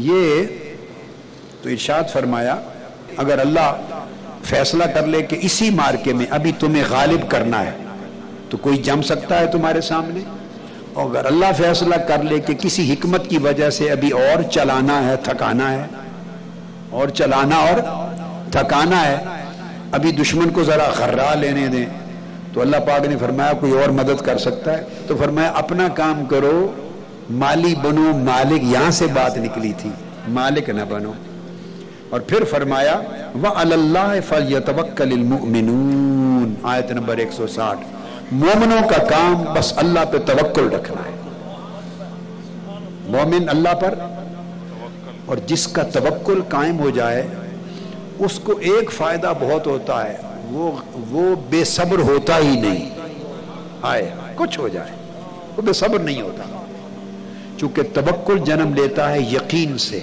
یہ تو ارشاد فرمایا اگر اللہ فیصلہ کر لے کہ اسی مارکے میں ابھی تمہیں غالب کرنا ہے تو کوئی جم سکتا ہے تمہارے سامنے، اور اگر اللہ فیصلہ کر لے کہ کسی حکمت کی وجہ سے ابھی اور چلانا ہے، تھکانا ہے، اور چلانا اور تھکانا ہے، ابھی دشمن کو ذرا غرا لینے دیں، تو اللہ پاک نے فرمایا کوئی اور مدد کر سکتا ہے؟ تو فرمایا اپنا کام کرو، مالی بنو مالک، یہاں سے بات نکلی تھی، مالک نہ بنو۔ اور پھر فرمایا وَعَلَى اللَّهِ فَلْيَتَوَكَّلِ الْمُؤْمِنُونَ، آیت نمبر 160، مومنوں کا کام بس اللہ پہ توکل رکھنا ہے۔ مومن اللہ پر، اور جس کا توکل قائم ہو جائے اس کو ایک فائدہ بہت ہوتا ہے، وہ بے صبر ہوتا ہی نہیں، آئے کچھ ہو جائے وہ بے صبر نہیں ہوتا، چونکہ توکل جنم لیتا ہے یقین سے،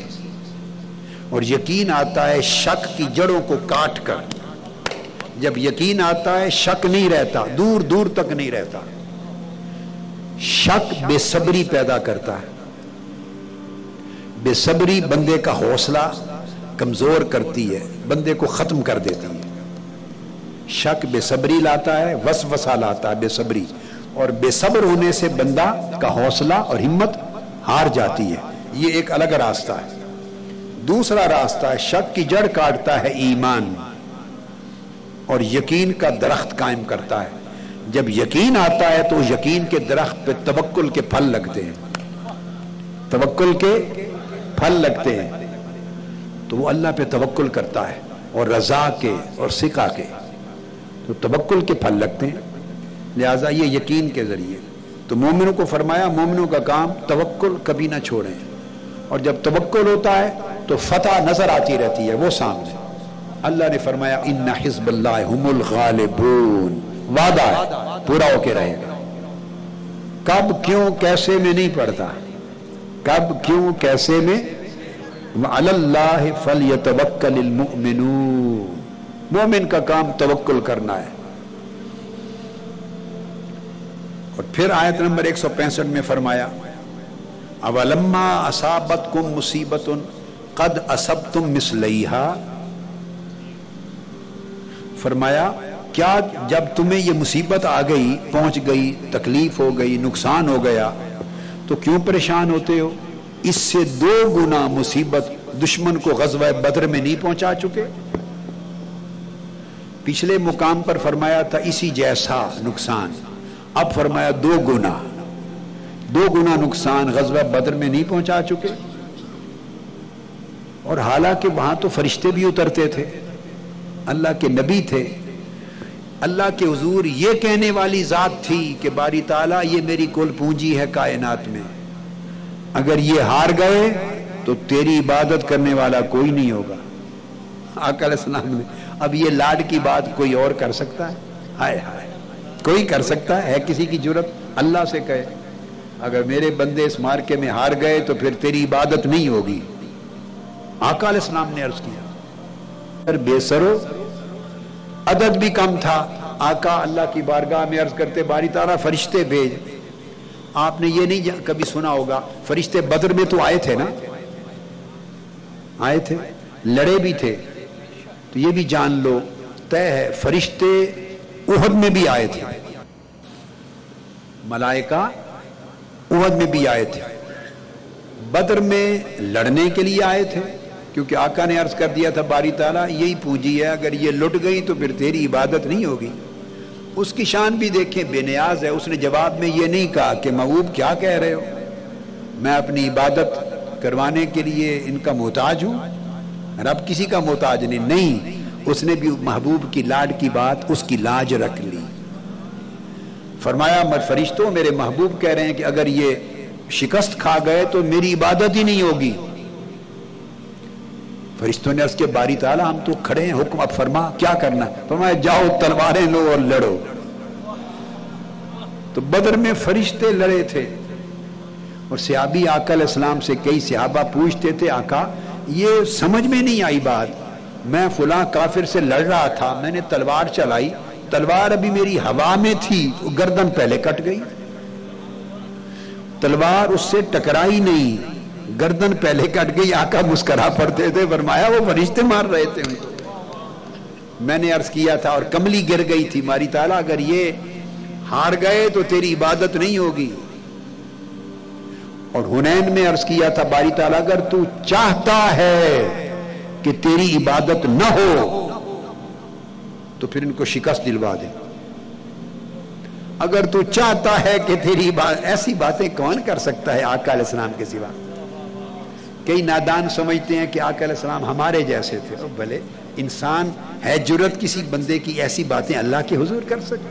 اور یقین آتا ہے شک کی جڑوں کو کاٹ کر۔ جب یقین آتا ہے شک نہیں رہتا، دور دور تک نہیں رہتا۔ شک بے صبری پیدا کرتا ہے، بے صبری بندے کا حوصلہ کمزور کرتی ہے، بندے کو ختم کر دیتی ہے۔ شک بے صبری لاتا ہے، وسوسہ لاتا ہے بے صبری، اور بے صبر ہونے سے بندہ کا حوصلہ اور ہمت ہار جاتی ہے۔ یہ ایک الگ راستہ ہے۔ دوسرا راستہ ہے شک کی جڑ کاٹتا ہے ایمان، اور یقین کا درخت قائم کرتا ہے۔ جب یقین آتا ہے تو یقین کے درخت پہ توکل کے پھل لگتے ہیں، توکل کے پھل لگتے ہیں، تو وہ اللہ پہ توکل کرتا ہے، اور رضا کے اور ثقہ کے، تو توکل کے پھل لگتے ہیں۔ لہٰذا یہ یقین کے ذریعے تو مومنوں کو فرمایا مومنوں کا کام توکل کبھی نہ چھوڑیں، اور جب توکل ہوتا ہے تو فتح نظر آتی رہتی ہے وہ سامنے۔ اللہ نے فرمایا ان حزب اللہ هم الغالبون، وعدہ ہے پورا ہو کے رہے گا۔ کب کیوں کیسے میں نہیں پڑھتا، کب کیوں کیسے میں، وعلی اللہ فلیتوکل المؤمنون، مومن کا کام توکل کرنا ہے۔ اور پھر آیت نمبر 165 میں فرمایا اولما اصابتکم مصیبت قد اصبتم مثلیہا، فرمایا کیا جب تمہیں یہ مصیبت آ گئی، پہنچ گئی، تکلیف ہو گئی، نقصان ہو گیا، تو کیوں پریشان ہوتے ہو؟ اس سے 2 گنا مصیبت دشمن کو غزوہ بدر میں نہیں پہنچا چکے؟ پچھلے مقام پر فرمایا تھا اسی جیسا نقصان، اب فرمایا 2 گنا، 2 گنا نقصان غزوہ بدر میں نہیں پہنچا چکے؟ اور حالانکہ وہاں تو فرشتے بھی اترتے تھے، اللہ کے نبی تھے، اللہ کے حضور یہ کہنے والی ذات تھی کہ باری تعالیٰ یہ میری کل پونجی ہے کائنات میں، اگر یہ ہار گئے تو تیری عبادت کرنے والا کوئی نہیں ہوگا۔ آقا علیہ السلام نے، اب یہ لاڈ کی بات کوئی اور کر سکتا ہے؟ ہائے ہائے، کوئی کر سکتا ہے کسی کی جرت؟ اللہ سے کہے اگر میرے بندے اس مارکے میں ہار گئے تو پھر تیری عبادت نہیں ہوگی۔ آقا علیہ السلام نے عرض کیا، بے سرو عدد بھی کم تھا، آقا اللہ کی بارگاہ میں عرض کرتے باری تعالیٰ فرشتے بھیج۔ آپ نے یہ نہیں کبھی سنا ہوگا، فرشتے بدر میں تو آئے تھے نا، آئے تھے، لڑے بھی تھے، تو یہ بھی جان لو طے ہے فرشتے احد میں بھی آئے تھے، ملائکہ احد میں بھی آئے تھے، بدر میں لڑنے کے لیے آئے تھے، کیونکہ آقا نے عرض کر دیا تھا باری تعالیٰ یہی پونجی ہے، اگر یہ لٹ گئی تو پھر تیری عبادت نہیں ہوگی۔ اس کی شان بھی دیکھیں، بے نیاز ہے، اس نے جواب میں یہ نہیں کہا کہ محبوب کیا کہہ رہے ہو، میں اپنی عبادت کروانے کے لیے ان کا محتاج ہوں، رب کسی کا محتاج نہیں، اس نے بھی محبوب کی لاڈ کی بات، اس کی لاج رکھ لی۔ فرمایا فرشتوں میرے محبوب کہہ رہے ہیں کہ اگر یہ شکست کھا گئے تو میری عبادت ہی نہیں ہوگی۔ فرشتوں نے عرض کے باری تعالیٰ ہم تو کھڑے ہیں، حکم اب فرما کیا کرنا؟ فرمایا جاؤ تلواریں لو اور لڑو۔ تو بدر میں فرشتے لڑے تھے، اور صحابی آقا علیہ السلام سے کئی صحابہ پوچھتے تھے آقا یہ سمجھ میں نہیں آئی بات، میں فلاں کافر سے لڑ رہا تھا، میں نے تلوار چلائی، تلوار ابھی میری ہوا میں تھی، گردن پہلے کٹ گئی، تلوار اس سے ٹکرائی نہیں، گردن پہلے کٹ گئی، آقا مسکرا پڑتے تھے، فرمایا وہ فرشتے مار رہے تھے ان کو۔ میں نے عرض کیا تھا، اور کملی گر گئی تھی، ماری تعالیٰ اگر یہ ہار گئے تو تیری عبادت نہیں ہوگی۔ اور حنین میں عرض کیا تھا، باری تعالیٰ اگر تو چاہتا ہے کہ تیری عبادت نہ ہو تو پھر ان کو شکست دلوا دے، اگر تو چاہتا ہے کہ تیری عبادت، ایسی باتیں کون کر سکتا ہے آقا علیہ السلام کے سوا؟ کئی نادان سمجھتے ہیں کہ آقا علیہ السلام ہمارے جیسے تھے، اور بھلے انسان ہے جرت کسی بندے کی ایسی باتیں اللہ کے حضور کر سکے؟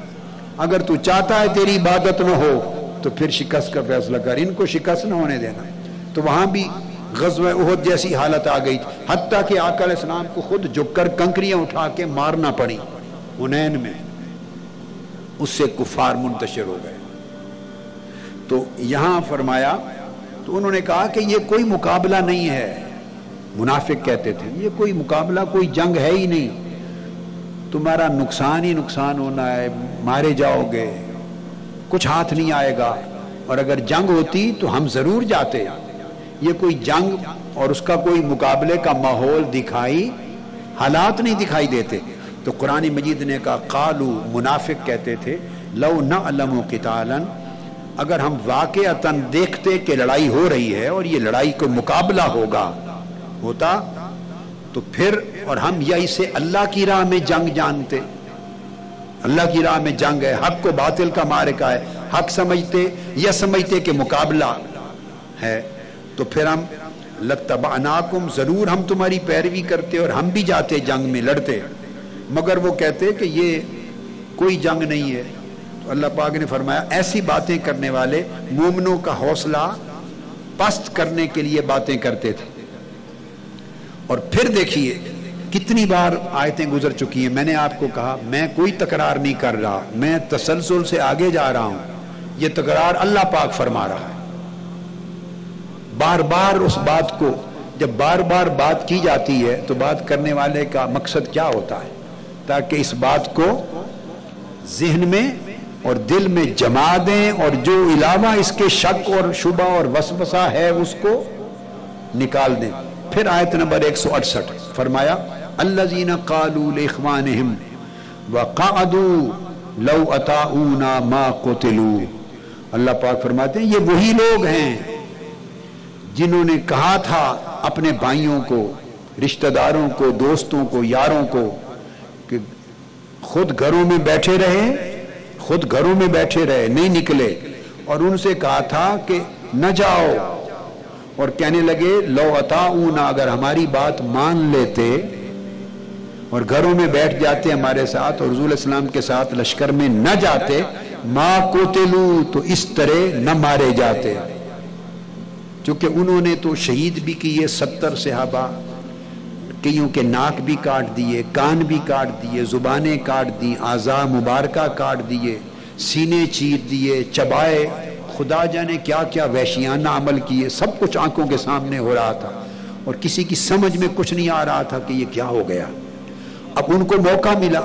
اگر تو چاہتا ہے تیری عبادت نہ ہو تو پھر شکست کا فیصلہ کر، ان کو شکست نہ ہونے دینا۔ تو وہاں بھی غزوہ احد جیسی حالت آ گئی، حتیٰ کہ آقا علیہ السلام کو خود جھک کر کنکریاں اٹھا کے مارنا پڑی حنین میں، اس سے کفار منتشر ہو گئے۔ تو یہاں فرمایا، تو انہوں نے کہا کہ یہ کوئی مقابلہ نہیں ہے، منافق کہتے تھے یہ کوئی مقابلہ، کوئی جنگ ہے ہی نہیں، تمہارا نقصان ہی نقصان ہونا ہے، مارے جاؤ گے، کچھ ہاتھ نہیں آئے گا، اور اگر جنگ ہوتی تو ہم ضرور جاتے۔ یہ کوئی جنگ اور اس کا کوئی مقابلے کا ماحول دکھائی، حالات نہیں دکھائی دیتے۔ تو قرآن مجید نے کہا، قالو، منافق کہتے تھے، لو نعلم قتالا، اگر ہم واقعتاً دیکھتے کہ لڑائی ہو رہی ہے اور یہ لڑائی کو مقابلہ ہوتا تو پھر، اور ہم یا اسے اللہ کی راہ میں جنگ جانتے، اللہ کی راہ میں جنگ ہے، حق کو باطل کا معرکہ ہے، حق سمجھتے یا سمجھتے کہ مقابلہ ہے، تو پھر ہم لتبعناکم، ضرور ہم تمہاری پیروی کرتے اور ہم بھی جاتے جنگ میں لڑتے، مگر وہ کہتے کہ یہ کوئی جنگ نہیں ہے۔ تو اللہ پاک نے فرمایا، ایسی باتیں کرنے والے مومنوں کا حوصلہ پست کرنے کے لیے باتیں کرتے تھے۔ اور پھر دیکھیے کتنی بار آیتیں گزر چکی ہیں، میں نے آپ کو کہا میں کوئی تکرار نہیں کر رہا، میں تسلسل سے آگے جا رہا ہوں، یہ تکرار اللہ پاک فرما رہا ہے۔ بار بار اس بات کو، جب بار بار بات کی جاتی ہے تو بات کرنے والے کا مقصد کیا ہوتا ہے؟ تاکہ اس بات کو ذہن میں اور دل میں جما دیں، اور جو علاوہ اس کے شک اور شبہ اور وسوسہ ہے اس کو نکال دیں۔ پھر آیت نمبر 168 فرمایا، الذین قالوا لاخوانہم وقعدوا لو اطاعونا ما قتلوا، اللہ پاک فرماتے ہیں یہ وہی لوگ ہیں جنہوں نے کہا تھا اپنے بھائیوں کو، رشتہ داروں کو، دوستوں کو، یاروں کو کہ خود گھروں میں بیٹھے رہے، نہیں نکلے، اور ان سے کہا تھا کہ نہ جاؤ، اور کہنے لگے لو اطاعونا، اگر ہماری بات مان لیتے اور گھروں میں بیٹھ جاتے ہمارے ساتھ اور حضور علیہ السلام کے ساتھ لشکر میں نہ جاتے، ما قتلوا، تو اس طرح نہ مارے جاتے، چونکہ انہوں نے تو شہید بھی کیے 70 صحابہ، کئیوں کے ناک بھی کاٹ دیے، کان بھی کاٹ دیے، زبانیں کاٹ دی، اعضاء مبارکہ کاٹ دیے، سینے چیر دیے، چبائے، خدا جانے کیا کیا وحشیانہ عمل کیے، سب کچھ آنکھوں کے سامنے ہو رہا تھا، اور کسی کی سمجھ میں کچھ نہیں آ رہا تھا کہ یہ کیا ہو گیا۔ اب ان کو موقع ملا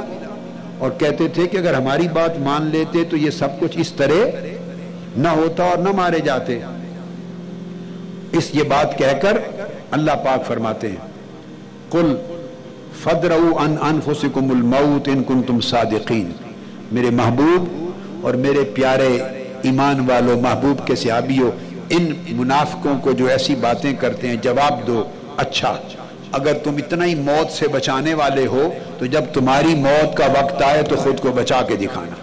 اور کہتے تھے کہ اگر ہماری بات مان لیتے تو یہ سب کچھ اس طرح نہ ہوتا اور نہ مارے جاتے۔ یہ بات کہہ کر اللہ پاک فرماتے ہیں، قل فادرؤوا عن انفسکم الموت ان کنتم صادقین، میرے محبوب اور میرے پیارے ایمان والو، محبوب کے صحابیوں، ان منافقوں کو جو ایسی باتیں کرتے ہیں جواب دو، اچھا اگر تم اتنا ہی موت سے بچانے والے ہو تو جب تمہاری موت کا وقت آئے تو خود کو بچا کے دکھانا۔